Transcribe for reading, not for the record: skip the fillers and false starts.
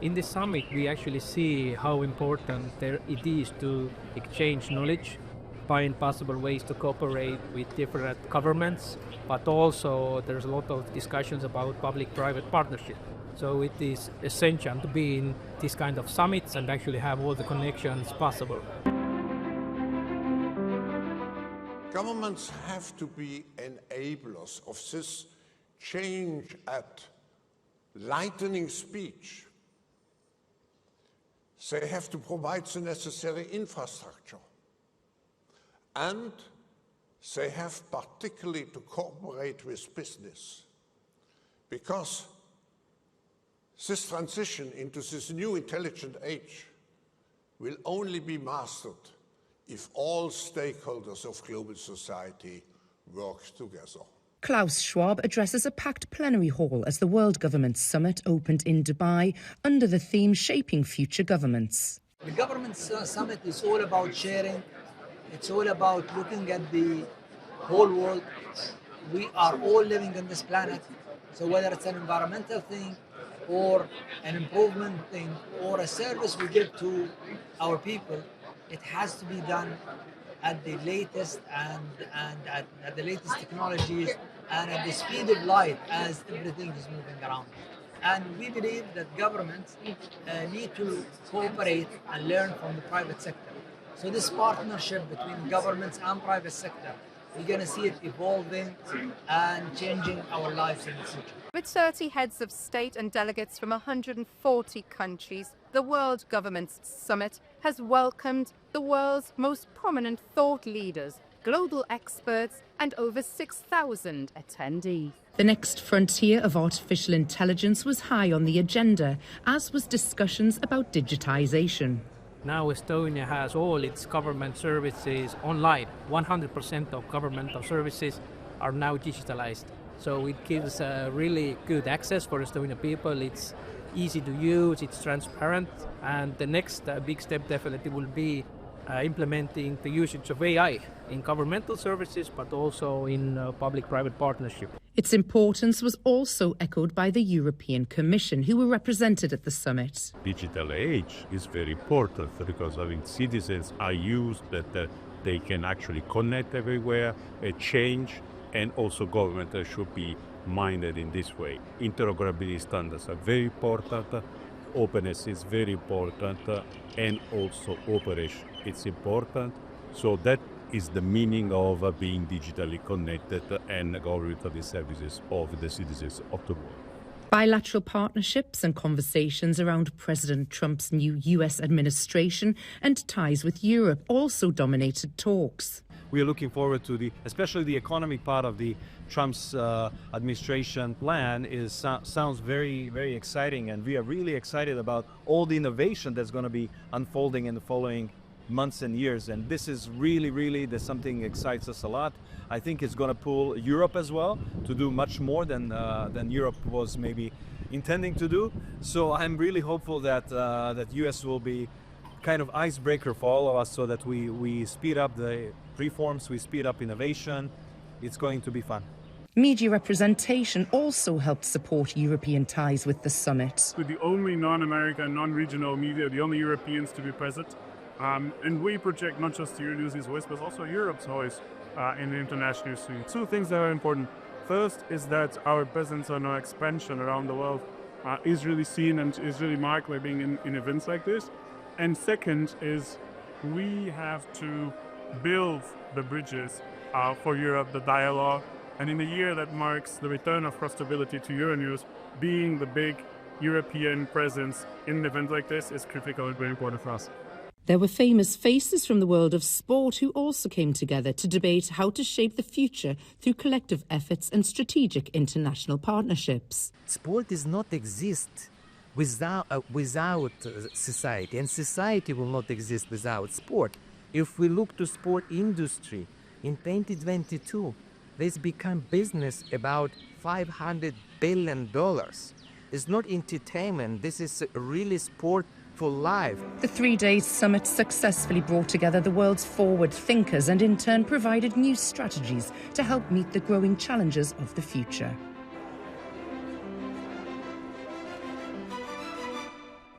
In this summit, we actually see how important it is to exchange knowledge, find possible ways to cooperate with different governments, but also there's a lot of discussions about public-private partnership. So it is essential to be in this kind of summits and actually have all the connections possible. Governments have to be enablers of this change at lightning speed. They have to provide the necessary infrastructure. And they have particularly to cooperate with business. Because this transition into this new intelligent age will only be mastered if all stakeholders of global society work together. Klaus Schwab addresses a packed plenary hall as the World Governments Summit opened in Dubai under the theme Shaping Future Governments. The Governments Summit is all about sharing. It's all about looking at the whole world. We are all living on this planet. So whether it's an environmental thing or an improvement thing or a service we give to our people, it has to be done at the latest and at the latest technologies and at the speed of light as everything is moving around. And we believe that governments need to cooperate and learn from the private sector. So this partnership between governments and private sector, we're going to see it evolving and changing our lives in the future. With 30 heads of state and delegates from 140 countries, the World Governments Summit has welcomed the world's most prominent thought leaders, global experts, and over 6,000 attendees. The next frontier of artificial intelligence was high on the agenda, as was discussions about digitization. Now Estonia has all its government services online. 100% of governmental services are now digitalized. So it gives really good access for Estonian people. It's easy to use, it's transparent, and the next big step definitely will be implementing the usage of AI in governmental services, but also in public-private partnership. Its importance was also echoed by the European Commission, who were represented at the summit. Digital age is very important because citizens are used that they can actually connect everywhere, change, and also government should be minded in this way. Interoperability standards are very important, openness is very important, and also operation is important. So that is the meaning of being digitally connected and governmental services of the citizens of the world. Bilateral partnerships and conversations around President Trump's new US administration and ties with Europe also dominated talks. We are looking forward to especially the economic part of the Trump's administration plan sounds very, very exciting, and we are really excited about all the innovation that's going to be unfolding in the following months and years. And this is really something that excites us a lot. I think it's going to pull Europe as well to do much more than Europe was maybe intending to do. So I'm really hopeful that US will be kind of icebreaker for all of us, so that we speed up the reforms, we speed up innovation. It's going to be fun. Media representation also helped support European ties with the summit. We're the only non-American, non-regional media, the only Europeans to be present. And we project not just Euronews's voice, but also Europe's voice in the international scene. Two things that are important. First is that our presence and our expansion around the world is really seen and is really marked by being in events like this. And second is we have to build the bridges for Europe, the dialogue. And in the year that marks the return of cross-stability to Euronews, being the big European presence in an event like this is critical and very important for us. There were famous faces from the world of sport who also came together to debate how to shape the future through collective efforts and strategic international partnerships. Sport does not exist without society, and society will not exist without sport. If we look to sport industry in 2022, this become business about $500 billion. It's not entertainment. This is really sport for life. The 3-day summit successfully brought together the world's forward thinkers and in turn provided new strategies to help meet the growing challenges of the future.